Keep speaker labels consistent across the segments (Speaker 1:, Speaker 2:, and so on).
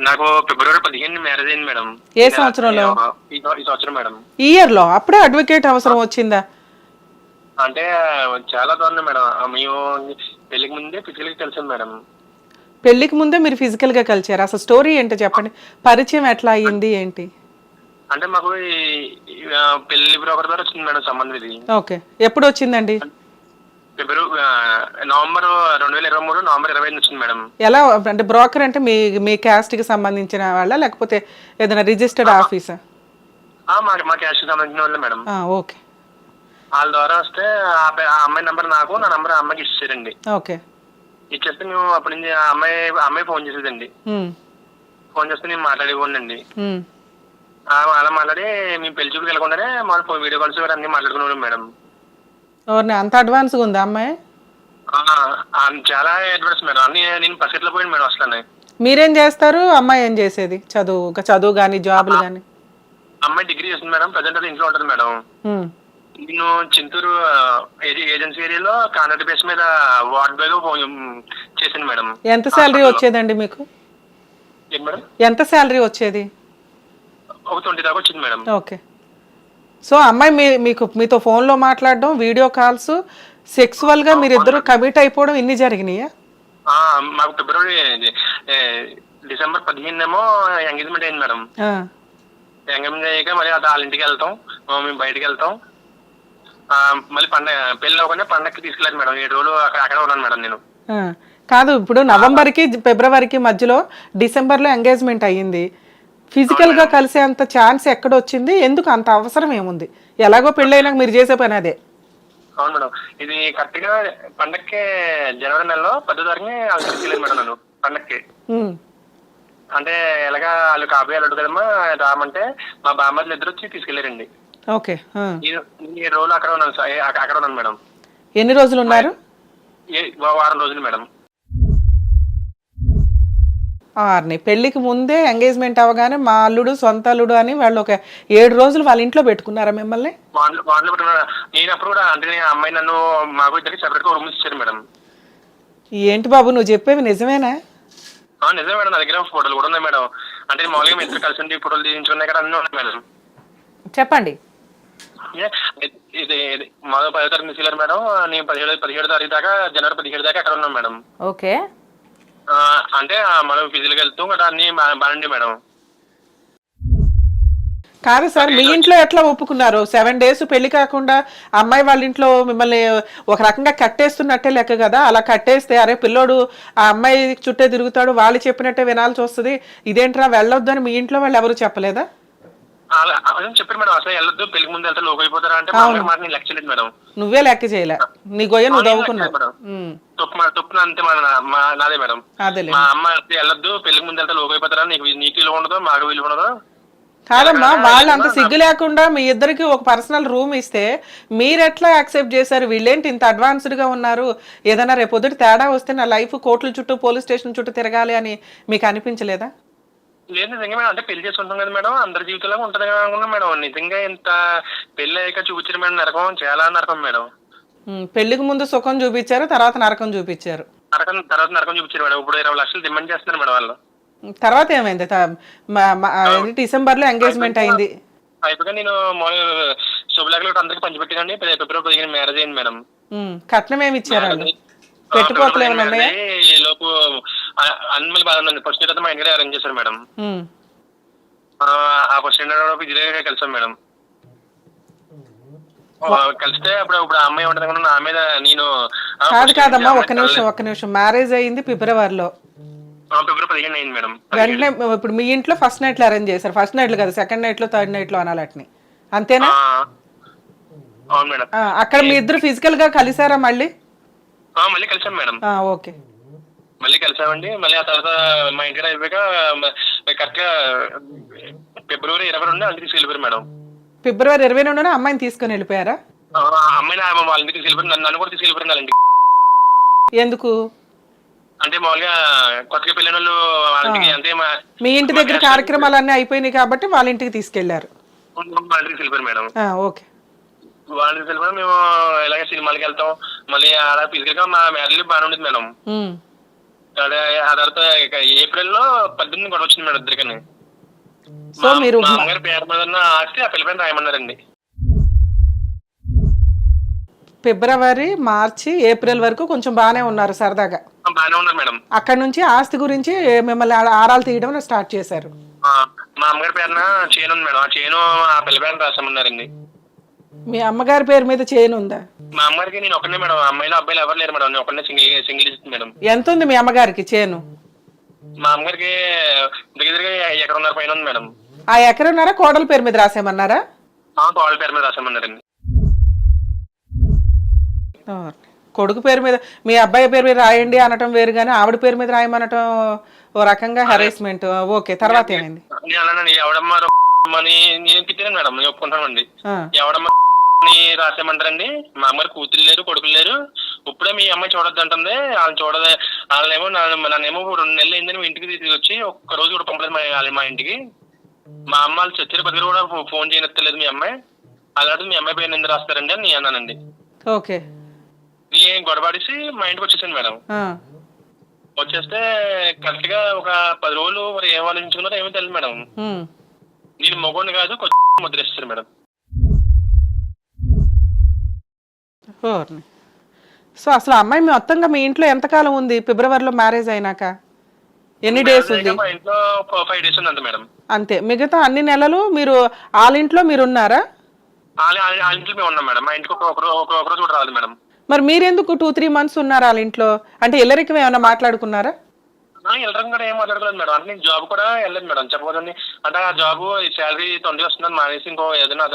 Speaker 1: నాకు ఫిబ్రవరి 15 మ్యారేజ్ అయింది మేడం.
Speaker 2: ఏ సంవత్సరంలో?
Speaker 1: ఈ సంవత్సరం మేడం.
Speaker 2: ఈ ఇయర్ లో అప్పుడే అడ్వకేట్ అవసరం వచ్చిందా?
Speaker 1: అంటే చాలా దారుణం మేడం. మేము పెళ్లికి ముందే ఫిజికల్ గా కలిసాం మేడం.
Speaker 2: పెళ్లికి ముందే మీరు ఫిజికల్ గా కలిసారు. అసలు స్టోరీ ఏంటో చెప్పండి. పరిచయం ఎట్లా అయ్యింది ఏంటి?
Speaker 1: అంటే మాకు పెళ్లి బ్రోకర్ ద్వారా వచ్చింది మేడం సంబంధం ఇది.
Speaker 2: ఓకే, ఎప్పుడు వచ్చిందండి?
Speaker 1: నవంబర్ 2023 నవంబర్ 25 వచ్చింది మేడం.
Speaker 2: ఎలా అంటే బ్రోకర్ అంటే మీ మీ క్యాస్ట్ కి సంబంధించిన వాళ్ళ లేకపోతే ఏదైనా రిజిస్టర్డ్ ఆఫీసా?
Speaker 1: మా క్యాస్ట్ కి సంబంధించిన వాళ్ళే మేడం.
Speaker 2: ఓకే.
Speaker 1: వాళ్ళ ద్వారా వస్తే ఆ అమ్మాయి నంబర్ నాకు, నా నంబర్ ఆ అమ్మాయికి ఇచ్చారండి.
Speaker 2: ఓకే.
Speaker 1: ఇచ్చేస్తే మేము అప్పటి నుంచి ఆ అమ్మాయి ఫోన్ చేసేదండి. ఫోన్ చేస్తే నేను మాట్లాడేవాడినండి. అలా మాట్లాడి మేము పెళ్లి చూపుకి వెళ్ళకుండానే మన వీడియో కాల్స్ అన్ని మాట్లాడుకున్నాం మేడం.
Speaker 2: ఎవరిని అంత అడ్వాన్స్గా ఉందా అమ్మాయి?
Speaker 1: చాలా అడ్వాన్స్ మేడం. అన్ని నేను పసిట్లో పోయాను మేడం అసలు.
Speaker 2: మీరేం చేస్తారు? అమ్మాయి ఏం చేసేది? చదువు కానీ జాబులు కానీ?
Speaker 1: అమ్మాయి డిగ్రీ చేస్తుంది మేడం. ప్రజెంట్ అయితే ఇంట్లో ఉంటుంది మేడం. నేను చింతూరు ఏజెన్సీ ఏరియాలో కాంట్రాక్ట్ బేస్ మీద వార్డ్ బాయ్ చేశాను మేడం.
Speaker 2: ఎంత శాలరీ వచ్చేదండి మీకు?
Speaker 1: ఏంటి మేడం?
Speaker 2: ఎంత శాలరీ వచ్చేది?
Speaker 1: ఒక 20 దాకా వచ్చింది మేడం.
Speaker 2: ఓకే. సో అమ్మాయి మీతో ఫోన్లో మాట్లాడడం, వీడియో కాల్స్, సెక్సువల్గా మీరిద్దరు కమిట్ అయిపోవడం ఇన్ని జరిగినాయా?
Speaker 1: మాకు డిసెంబర్ 15 ఏమో ఎంగేజ్మెంట్ అయింది మేడం. ఎంగేజ్మెంట్ అయ్యాక మళ్ళీ వాళ్ళ ఇంటికి వెళ్తాం, మేము బయటికి వెళ్తాం. మళ్ళీ పెళ్ళి అవ్వకుండా పండగకి తీసుకెళ్ళాను మేడం. 7 రోజులు అక్కడే ఉన్నాను మేడం నేను.
Speaker 2: కాదు, ఇప్పుడు నవంబర్కి ఫిబ్రవరికి మధ్యలో డిసెంబర్లో ఎంగేజ్మెంట్ అయ్యింది. ఫిజికల్ గా కలిసే అంత ఛాన్స్ ఎక్కడ వచ్చింది? ఎందుకు అంత అవసరం ఏముంది? ఎలాగో పెళ్ళైనాక మీరు చేసే పని అదే.
Speaker 1: అవును మేడం. ఇది కరెక్ట్ గా పండక్కి జనవరి నెలలో 10వ తారీఖుని తీసుకెళ్ళాను మేడం నన్ను పండక్కి. అంటే ఎలాగా వాళ్ళు కాబోయే అల్లుడు కదమ్మా రామంటే మా బామ్మర్లు ఇద్దరు వచ్చి తీసుకెళ్లారండి.
Speaker 2: ఓకే.
Speaker 1: 7 రోజులు అక్కడ ఉన్నాను మేడం.
Speaker 2: ఎన్ని రోజులు ఉన్నారు?
Speaker 1: వారం రోజులు మేడం.
Speaker 2: పెళ్లికి ముందే ఎంగేజ్మెంట్ అవగానే మా అల్లుడు సొంత అల్లుడు అని వాళ్ళు ఒక 7 రోజులు వాళ్ళ ఇంట్లో పెట్టుకున్నారా మిమ్మల్ని?
Speaker 1: నేను అప్పుడు కూడా అంటే అమ్మాయి నన్ను మాకు ఇద్దరికి సెపరేట్ గా రూమ్ ఇచ్చారు మేడం.
Speaker 2: ఏంటి బాబు నువ్వు చెప్పేవి నిజమేనా?
Speaker 1: నిజమే మేడం. నా దగ్గర ఫోటోలు కూడా ఉన్నాయి మేడం. అంటే మామూలుగా మీ ఇద్దరు కలిసి ఉండి ఫోటోలు తీయించుకున్నాయి కదా, అన్నీ ఉన్నాయి మేడం.
Speaker 2: చెప్పండి.
Speaker 1: ఇది మాకు 10వ తారీఖు తీసుకెళ్ళారు మేడం. నేను 17వ తారీఖు దాకా జనవరి 17 దాకా అక్కడ ఉన్నాం మేడం.
Speaker 2: ఓకే.
Speaker 1: అంటే మనం ఫిజికల్గా వెళ్తాం కదా, అన్ని బాగుండి మేడం.
Speaker 2: కాదు సార్, మీ ఇంట్లో ఎట్లా ఒప్పుకున్నారు? 7 days పెళ్లి కాకుండా అమ్మాయి వాళ్ళ ఇంట్లో మిమ్మల్ని ఒక రకంగా కట్టేస్తున్నట్టే లెక్క కదా. అలా కట్టేస్తే అరే పిల్లోడు ఆ అమ్మాయి చుట్టే తిరుగుతాడు, వాళ్ళు చెప్పినట్టే వినాల్సి వస్తుంది, ఇదేంట్రా వెళ్ళొద్దు అని మీ ఇంట్లో వాళ్ళు ఎవరు చెప్పలేదా?
Speaker 1: చెప్పారు మేడం. అసలు వెళ్ళొద్దు, పెళ్లికి ముందు వెళ్తే లోకి అయిపోతారా అంటే మాట నేను లెక్క చేయలేదు మేడం.
Speaker 2: నువ్వే లెక్క చేయలే, నీ గొయ్య నువ్వు దవ్వుకున్నావు.
Speaker 1: తప్పు అంతే నాదే మేడం. మా అమ్మ వెళ్ళొద్దు, పెళ్లికి ముందు వెళ్తే లోకి అయిపోతారా, నీకు విలువ ఉండదు, మాకు విలువ ఉండదు.
Speaker 2: కాదమ్మా, వాళ్ళు అంత సిగ్గు లేకుండా మీ ఇద్దరికి ఒక పర్సనల్ రూమ్ ఇస్తే మీరు ఎట్లా యాక్సెప్ట్ చేశారు? వీళ్ళేంటి ఇంత అడ్వాన్స్డ్ గా ఉన్నారు, ఏదైనా రేపొద్దుటి తేడా వస్తే నా లైఫ్ కోర్టుల చుట్టూ పోలీస్ స్టేషన్ చుట్టూ తిరగాలి అని మీకు అనిపించలేదా?
Speaker 1: లేదు నిజంగా మేడం. అంటే పెళ్లి చేసుకుంటాం కదా మేడం, అందరి జీవితంలో ఉంటది కదా అనుకున్నాం మేడం. నిజంగా ఇంత పెళ్లి అయ్యాక చూపించారు మేడం నరకం, చాలా నరకం మేడం.
Speaker 2: పెళ్లికి ముందు సుఖం చూపించారు, తర్వాత నరకం చూపించారు.
Speaker 1: తర్వాత నరకం చూపించారు మేడం. ఇప్పుడు 20 లక్షలు డిమాండ్ చేస్తున్నారు మేడం వాళ్ళు.
Speaker 2: తర్వాత ఏమైంది? డిసెంబర్ లో ఎంగేజ్మెంట్ అయింది.
Speaker 1: అయిపోయి నేను శుభలేఖలు అందరికి పంచిపెట్టినండి. ఫిబ్రవరి 15 మ్యారేజ్ అయింది మేడం.
Speaker 2: కట్నం ఏమి ఇచ్చారండి? పెట్టుకోవట్లే ఏమైనా ఉన్నాయా?
Speaker 1: లోపు అన్ని బాగా ఉందండి. ఫస్ట్ నైట్ అయితే మా ఇంటికి అరేంజ్ చేశారు మేడం. ఆ ఫస్ట్ నైట్ విజయ్ కలిసాం మేడం. కలిస్తే ఇప్పుడు ఆ అమ్మాయి ఉంటుంది నా మీద నేను
Speaker 2: కాదమ్మా, ఒక్క నిమిషం. మ్యారేజ్ అయింది ఫిబ్రవరిలో,
Speaker 1: ఫిబ్రవరి 15 అయింది మేడం.
Speaker 2: వెంటనే ఇప్పుడు మీ ఇంట్లో ఫస్ట్ నైట్లు అరేంజ్ చేశారు. ఫస్ట్ నైట్లు కదా, సెకండ్ నైట్ లో థర్డ్ నైట్ లో అనాలి అట్ని, అంతేనా?
Speaker 1: అవును మేడం.
Speaker 2: అక్కడ మీ ఇద్దరు ఫిజికల్ గా కలిసారా మళ్ళీ?
Speaker 1: మళ్ళీ కలిసాం మేడం.
Speaker 2: ఓకే.
Speaker 1: మళ్ళీ కలిసామండి. మళ్ళీ ఆ తర్వాత మా ఇంటికి అయిపోయాక కరెక్ట్ గా ఫిబ్రవరి 22 అంటికి తీసుకెళ్ళిపోయారు మేడం.
Speaker 2: ఫిబ్రవరి 22 అమ్మాయిని తీసుకొని వెళ్ళిపోయారా?
Speaker 1: అమ్మాయిని వాళ్ళ ఇంటికి తీసుకెళ్ళిపోయారు, నన్ను కూడా తీసుకెళ్ళిపోయారు వాళ్ళ ఇంటికి.
Speaker 2: ఎందుకు?
Speaker 1: అంటే మామూలుగా కొత్తగా పెళ్ళిన వాళ్ళు వాళ్ళ ఇంటికి, అంటే
Speaker 2: మీ ఇంటి దగ్గర కార్యక్రమాలన్నీ అయిపోయినాయి కాబట్టి వాళ్ళ ఇంటికి తీసుకెళ్లారు.
Speaker 1: వాళ్ళ ఇంటికి వెళ్ళిపోయారు మేడం.
Speaker 2: ఓకే.
Speaker 1: వాళ్ళ ఇంటికి వెళ్ళిపోయి మేము ఇలాగే సినిమాలకి వెళ్తాం. మళ్ళీ అలా ఫిజికల్ గా మా మ్యారేజ్ బాగానే ఉండేది మేడం. అదే ఆ తర్వాత ఏప్రిల్ లో 18 గొడవ వచ్చింది మేడం ఇద్దరికని.
Speaker 2: సో మీరు
Speaker 1: మా అమ్మగారి పేరు మీద ఉన్న ఆస్తి ఆ పిల్ల పైన రాయమన్నారండి.
Speaker 2: ఫిబ్రవరి, మార్చి, ఏప్రిల్ వరకు కొంచెం బాగానే ఉన్నారు సరదాగా.
Speaker 1: బాగానే ఉన్నారు మేడం.
Speaker 2: అక్కడ నుంచి ఆస్తి గురించి మిమ్మల్ని ఆరాలు తీయడం స్టార్ట్ చేశారు.
Speaker 1: మా అమ్మగారి పేరున చేను ఉంది మేడం. ఆ చేను ఆ పిల్ల పేరున రాసామన్నారండి.
Speaker 2: మీ అమ్మగారి పేరు మీద చేను ఉందా?
Speaker 1: మా అమ్మగారికి నేను ఒకనే మేడం. అమ్మాయిలు అబ్బాయిలు ఎవరు లేరు మేడం. నేను ఒకనే సింగిల్ ఇస్తుంది మేడం.
Speaker 2: ఎంత ఉంది మీ అమ్మగారికి చేను?
Speaker 1: మా అమ్మగారికి దగ్గర 1.5 ఎకరం పైన ఉంది మేడం.
Speaker 2: ఆ ఎకరన్నారా కోడల పేరు మీద రాసేమన్నారా?
Speaker 1: కోడల పేరు మీద రాసామన్నారండి.
Speaker 2: కొడుకు పేరు మీద మీ అబ్బాయి పేరు మీద రాయండి అనటం వేరు, కానీ ఆవిడ పేరు మీద రాయమనటం ఓ రకంగా హెరాస్మెంట్. ఓకే, తర్వాత ఏమైంది?
Speaker 1: ఎవడమ్మని నేను తిట్టాను మేడం. నేను ఒప్పుకుంటానండి. ఎవడమ్మ రాసేమంటారండి. మా అమ్మగారు కూతురు లేరు, కొడుకులు లేరు. ఇప్పుడే మీ అమ్మాయి చూడొద్దు అంటుంది. వాళ్ళని చూడదు. వాళ్ళేమో నన్నేమో 2 నెలలు అయిందని ఇంటికి తీసుకొచ్చి ఒక్క రోజు కూడా పంపలేదు మా ఇంటికి. మా అమ్మ వాళ్ళు చచ్చిన బదిలీ కూడా ఫోన్ చేయనెత్తలేదు మీ అమ్మాయి. అలాంటి మీ అమ్మాయి పేరు ఎందుకు రాస్తారండి అని నేను అన్నానండి.
Speaker 2: ఓకే,
Speaker 1: నేను గొడవడిసి మా ఇంటికి వచ్చేసాను మేడం. వచ్చేస్తే కరెక్ట్ గా ఒక 10 రోజులు మరి ఏం ఆలోచించుకున్నారో ఏమో తెలియదు మేడం. నేను మగోడిని కాదు కొంచెం ముద్రేస్తారు మేడం.
Speaker 2: సో అసలు అమ్మాయి మొత్తంగా మీ ఇంట్లో ఎంతకాలం ఉంది? ఫిబ్రవరిలో మ్యారేజ్ అయినాక ఎన్ని డేస్ ఉంది?
Speaker 1: మా ఇంట్లో 5 days ఉంది అంతే మేడం.
Speaker 2: అంతే. మిగతా అన్ని నెలలు మీరు వాళ్ళ ఇంట్లో మీరు ఉన్నారా?
Speaker 1: వాళ్ళ ఇంట్లో మేము ఉన్నాం మేడం. మా ఇంటికి ఒక రోజు కూడా రాదు మేడం.
Speaker 2: మరి మీరెందుకు 2-3 months ఉన్నారు వాళ్ళ ఇంట్లో? అంటే ఇల్లరికం ఏమైనా మాట్లాడుకున్నారా?
Speaker 1: వెళ్ళడం కూడా ఏం మాట్లాడుకోలేదు మేడం. అంటే నేను జాబ్ కూడా వెళ్ళలేదు మేడం. చెప్పకూడదండి. అంటే ఆ జాబ్ శాలరీ 20 వస్తుందని మానేసి ఇంకో ఏదైనా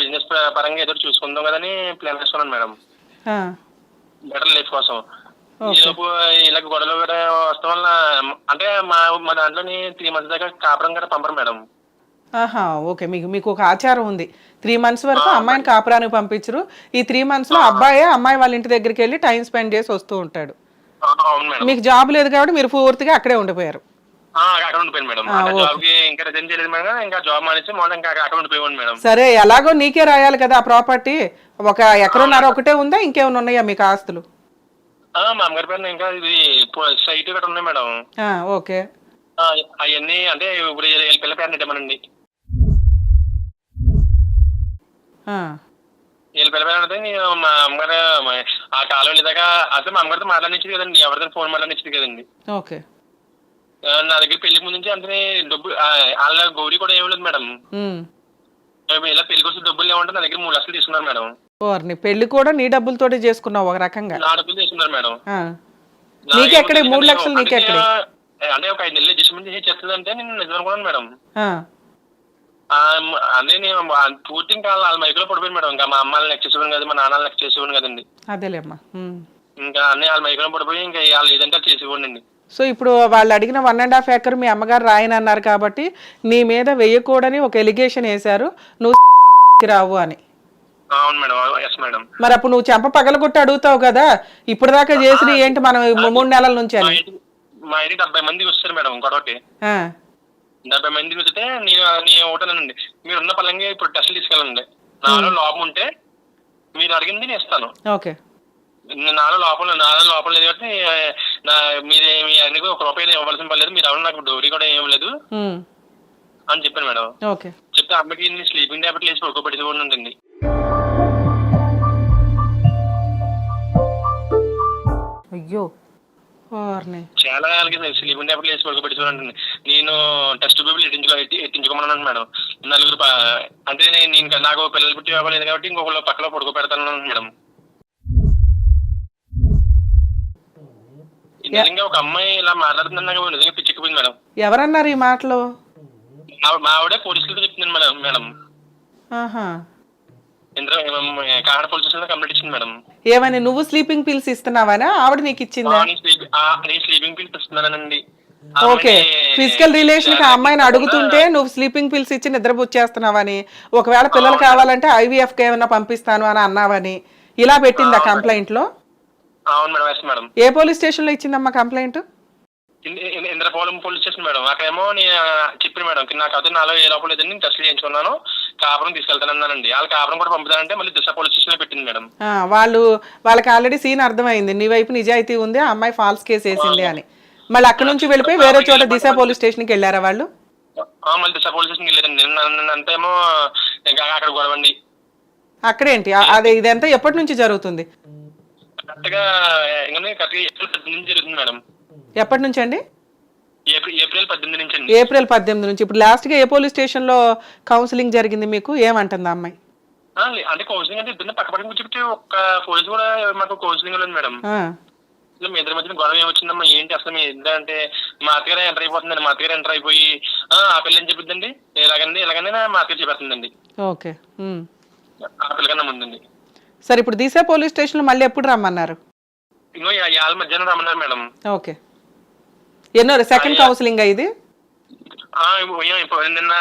Speaker 1: బిజినెస్ పరంగా ఏదో చూసుకుందాం కదని ప్లాన్ వేసుకున్నాను మేడం. బెటర్ లైఫ్ కోసం. ఈలోపు ఇలా గొడవలు కూడా వస్తాం వల్ల అంటే మా దాంట్లోని 3 months దాకా కాపురం కూడా పంపరు మేడం.
Speaker 2: ఆహా, ఓకే. మీకు ఒక ఆచారం ఉంది, 3 months వరకు అమ్మాయిని కాపురానికి పంపించరు. ఈ 3 months లో అమ్మాయి వాళ్ళ ఇంటి దగ్గరికి వెళ్ళి టైం స్పెండ్ చేసి వస్తూ ఉంటాడు. మీకు జాబ్ లేదు కాబట్టి మీరు పూర్తిగా అక్కడే ఉండిపోయారు.
Speaker 1: అక్కడ ఉండిపోయాను మేడం. జాబ్ కి ఇంకా రిజైన్ చేయలేదు మేడం. ఇంకా జాబ్ మానేసి ఇంకా అక్కడ ఉండిపోయాను మేడం.
Speaker 2: సరే, ఎలాగో నీకే రాయాలి కదా ఆ ప్రాపర్టీ. 1 ఎకరన్నర ఒకటే ఉందా, ఇంకేమైనా ఉన్నాయా మీకు ఆస్తులు?
Speaker 1: మా అమ్మగారి పేరు ఇంకా ఇది సైట్ ఇక్కడ ఉన్నాయి మేడం.
Speaker 2: ఓకే.
Speaker 1: అవన్నీ అంటే ఇప్పుడు పిల్ల పేరు నిజమనండి. వీళ్ళ పిల్ల పేరు అంటే మా అమ్మగారు ఆ కాలం వెళ్ళేదాకా అసలు మా అమ్మగారితో మాట్లాడించింది కదండి. ఎవరితో ఫోన్ మాట్లాడించింది కదండి.
Speaker 2: ఓకే.
Speaker 1: నా దగ్గర పెళ్లికి ముందు నుంచి అంతే డబ్బు వాళ్ళ గౌరీ కూడా ఏమి లేదు మేడం. ఇలా పెళ్లికి వస్తే డబ్బులు ఏమంటే నా దగ్గర 3 లక్షలు తీసుకున్నారు మేడం.
Speaker 2: పెళ్లి కూడా నీ డబ్బులతోటి చేసుకున్నావు ఒక రకంగా?
Speaker 1: నా డబ్బులు తీసుకున్నారు మేడం.
Speaker 2: నీకెక్కడే 3 లక్షలు? నీకెక్కడే
Speaker 1: అంటే ఒక 5 నెలలు అడ్జస్ట్మెంట్ చేసి చెప్తుందంటే నేను నిజం అనుకున్నాను మేడం. అదే నేను పూర్తి ఇంకా వాళ్ళ మైకులో పడిపోయింది మేడం. ఇంకా మా అమ్మాయిని లెక్క చేసేవాడు కదా, మా నాన్నని లెక్క చేసేవాడు కదండి.
Speaker 2: అదేలేమ్మా.
Speaker 1: ఇంకా అన్ని వాళ్ళ మైకులో పడిపోయి ఇంకా వాళ్ళు ఏదంటే చేసేవాడండి.
Speaker 2: సో ఇప్పుడు వాళ్ళు అడిగిన 1.5 acre మీ అమ్మగారు రాయనన్నారు కాబట్టి నీ మీద వేయకూడని ఒక ఎలిగేషన్ వేశారు, నువ్వు రావు అని.
Speaker 1: అవును మేడం. Yes madam.
Speaker 2: మరి అప్పుడు నువ్వు చెంప పగలగొట్టి అడుగుతావు కదా, ఇప్పుడు దాకా చేసిన ఏంటి మనం 3 నెలల నుంచి అని.
Speaker 1: మా ఇంటికి 70 మంది వస్తారు మేడం గొడవకి. 70 మందికి వస్తే నేను ఒకటేనండి, మీరు ఉన్న పలంగా ఇప్పుడు టెస్ట్లు తీసుకెళ్ళండి. నాలో లోపం ఉంటే మీరు అడిగింది నేను ఇస్తాను.
Speaker 2: ఓకే.
Speaker 1: నాలో లోపం లేదు కాబట్టి మీరు అన్ని ₹1 ఇవ్వాల్సిన పర్లేదు. మీరు ఎవరు నాకు డోరీ కూడా ఏం లేదు అని చెప్పాను మేడం.
Speaker 2: ఓకే.
Speaker 1: చెప్తే అమ్మకి స్లీపింగ్ టాబ్లెట్ వేసి పడుకోబెట్టేసి ఉంటుంది.
Speaker 2: అయ్యో,
Speaker 1: చాలా స్లీపింగ్ టాబ్లెట్ వేసి పడుకోబెట్టేసి నేను టెస్ట్ ట్యూబులు ఎట్టించుకోమన్నాను మేడం. 4 అంటే నేను నాకు పిల్లలు పుట్టి ఇవ్వలేదు కాబట్టి ఇంకొకళ్ళు పక్కలో పడుకోబెడతాను మేడం. నిజంగా ఒక అమ్మాయి ఇలా మాట్లాడుతుందని నాకు నిజంగా పిచ్చిపోయింది మేడం.
Speaker 2: ఎవరన్నారు ఈ మాటలు?
Speaker 1: మా ఆవిడ పోలీసులతో చెప్తుంది madam. Kakinada police station complaint ఇచ్చింది మేడం.
Speaker 2: ఏమని? నువ్వు స్లీపింగ్ పిల్స్ ఇస్తున్నావానా? ఆవిడ నీకు ఇచ్చిందా?
Speaker 1: నేను స్లీపింగ్ పిల్స్ ఇస్తున్నానండి.
Speaker 2: ఓకే. ఫిజికల్ రిలేషన్ కి ఆ అమ్మాయిని అడుగుతుంటే నువ్వు స్లీపింగ్ పిల్స్ ఇచ్చి నిద్రపుచ్చేస్తున్నావని, ఒకవేళ పిల్లలు కావాలంటే IVF కి ఏమైనా పంపిస్తాను అని అన్నావని ఇలా పెట్టిందా కంప్లైంట్ లో?
Speaker 1: అవును మేడం. Yes madam.
Speaker 2: ఏ పోలీస్ స్టేషన్ లో ఇచ్చిందమ్మా complaint?
Speaker 1: Indrapalem police station madam. అక్కడేమో నేను చెప్పిన మేడం నాకు అయితే నాలో ఏ లోపల లేదని నేను టెస్ట్ చేయించుకున్నాను, కాపురం తీసుకెళ్తానన్నానండి. వాళ్ళ కాపురం కూడా పంపుతానంటే మళ్ళీ దిశ పోలీస్ స్టేషన్ లో పెట్టింది మేడం.
Speaker 2: వాళ్ళకి ఆల్రెడీ సీన్ అర్థమైంది, నీ వైపు నిజాయితీ ఉంది, ఆ అమ్మాయి ఫాల్స్ కేసు వేసింది అని. మళ్ళీ అక్కడ నుంచి వెళ్ళిపోయి వేరే చోట దిశ పోలీస్ స్టేషన్కి వెళ్ళారా వాళ్ళు?
Speaker 1: మళ్ళీ దిశ పోలీస్ స్టేషన్కి వెళ్ళారండి. అంతేమో ఇంకా అక్కడ గొడవండి.
Speaker 2: అక్కడేంటి అదే ఇదంతా ఎప్పటి నుంచి జరుగుతుంది?
Speaker 1: కరెక్ట్గా ఏప్రిల్ 18 నుంచి జరుగుతుంది మేడం.
Speaker 2: ఎప్పటి నుంచి అండి?
Speaker 1: ఏప్రిల్ 18 నుంచి అండి.
Speaker 2: ఏప్రిల్ 18 నుంచి. ఇప్పుడు లాస్ట్ గా ఏ పోలీస్ స్టేషన్ లో కౌన్సిలింగ్ జరిగింది మీకు? ఏమంటుంది ఆ అమ్మాయి?
Speaker 1: అంటే కౌన్సిలింగ్ అంటే ఇద్దరు పక్క పక్కన కూర్చోబెట్టి ఒక్క పోలీసు కూడా మాకు కౌన్సిలింగ్ లేదు మేడం. మీ ఇద్దరి మధ్యన గొడవ ఏమొచ్చిందమ్మా ఏంటి అసలు మీ ఏంటంటే మా అత్తగారు ఎంటర్ అయిపోతుందండి. మా అత్తగారు ఎంటర్ అయిపోయి ఆ పిల్ల ఏం చెప్పిందండి ఇలాగండి మా అత్తగారు చెప్పేస్తుందండి.
Speaker 2: ఓకే.
Speaker 1: ఆ పిల్లకన్నా ముందండి.
Speaker 2: సరే ఇప్పుడు దిశ పోలీస్ స్టేషన్ లో మళ్ళీ ఎప్పుడు రమ్మన్నారు?
Speaker 1: ఇంకో ఇవాళ మధ్యాహ్నం రమ్మన్నారు మేడం.
Speaker 2: ఓకే. ఎన్నో సెకండ్ కౌన్సిలింగ్ ఇది?
Speaker 1: నిన్న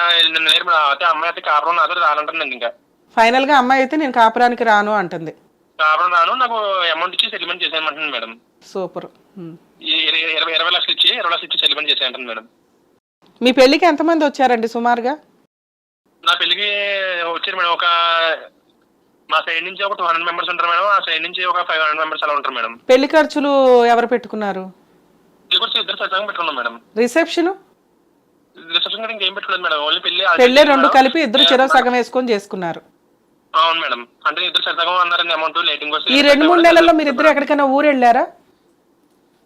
Speaker 1: లేరు అయితే అమ్మాయి అయితే కాపురం నాతో రానంటుందండి. ఇంకా
Speaker 2: ఫైనల్ గా అమ్మాయి అయితే నేను కాపురానికి రాను అంటుంది.
Speaker 1: కాపురం రాను, నాకు అమౌంట్ ఇచ్చి సెటిల్మెంట్ చేసేయమంటుంది మేడం.
Speaker 2: సూపర్.
Speaker 1: 20 లక్షలు ఇచ్చి సెటిల్మెంట్ చేసేయంటుంది మేడం.
Speaker 2: మీ పెళ్లికి ఎంతమంది వచ్చారండి సుమారుగా?
Speaker 1: నా పెళ్లికి వచ్చారు మేడం. మా సైడ్ నుంచి ఒక 200 మెంబర్స్ ఉంటారు మేడం. ఆ సైడ్ నుంచి ఒక 500 మెంబర్స్ అలా ఉంటారు మేడం.
Speaker 2: పెళ్లి ఖర్చులు ఎవరు పెట్టుకున్నారు?
Speaker 1: ఇద్దరు సత్సంగం పెట్టుకున్నాం మేడం.
Speaker 2: రిసెప్షన్
Speaker 1: ఇంకేం పెట్టుకోలేదు మేడం. ఓన్లీ
Speaker 2: పెళ్లి రెండు కలిపి ఇద్దరు చెరో సగం వేసుకొని చేసుకున్నారు.
Speaker 1: అవును మేడం. అంటే ఇద్దరు సత్సంగం అన్నారండి. అమౌంట్ లైటింగ్ కోసం.
Speaker 2: ఈ 2-3 నెలల్లో మీరు ఇద్దరు ఎక్కడికైనా ఊరు వెళ్ళారా?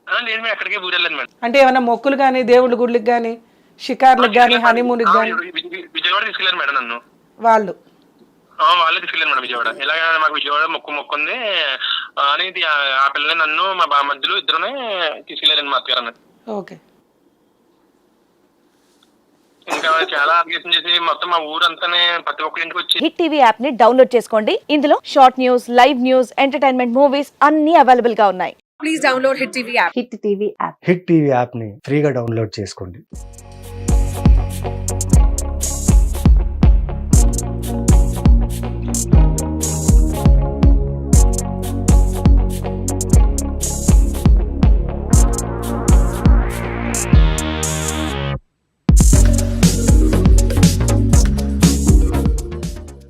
Speaker 1: లేదు మేడం, ఎక్కడికి ఊరు వెళ్ళలేదు మేడం.
Speaker 2: అంటే ఏమైనా మొక్కులు గానీ దేవుళ్ళ గుళ్ళకి గానీ షికార్లకు గానీ హనీమూన్కి గానీ?
Speaker 1: విజయవాడ తీసుకెళ్లారు మేడం నన్ను.
Speaker 2: వాళ్ళే
Speaker 1: తీసుకెళ్ళారు మేడం విజయవాడ. ఇలాగ మాకు విజయవాడ మొక్కుంది అని ఆ పిల్లని నన్ను మా బామర్దులు ఇద్దరునే తీసుకెళ్లారండి మా అత్తగారు.
Speaker 2: ఓకే.
Speaker 1: ఇంకా చాలా అప్లికేషన్ చేసి మొత్తం మా ఊరంతానే ప్రతి ఒక్క ఇంటికి వచ్చి.
Speaker 3: హిట్ టీవీ యాప్ ని డౌన్లోడ్ చేసుకోండి. ఇందులో short news, live news, entertainment movies అన్ని అవైలబుల్ గా ఉన్నాయి.
Speaker 4: Please download hit TV app.
Speaker 3: Hit TV app.
Speaker 5: Hit TV app ని ఫ్రీగా డౌన్లోడ్ చేసుకోండి.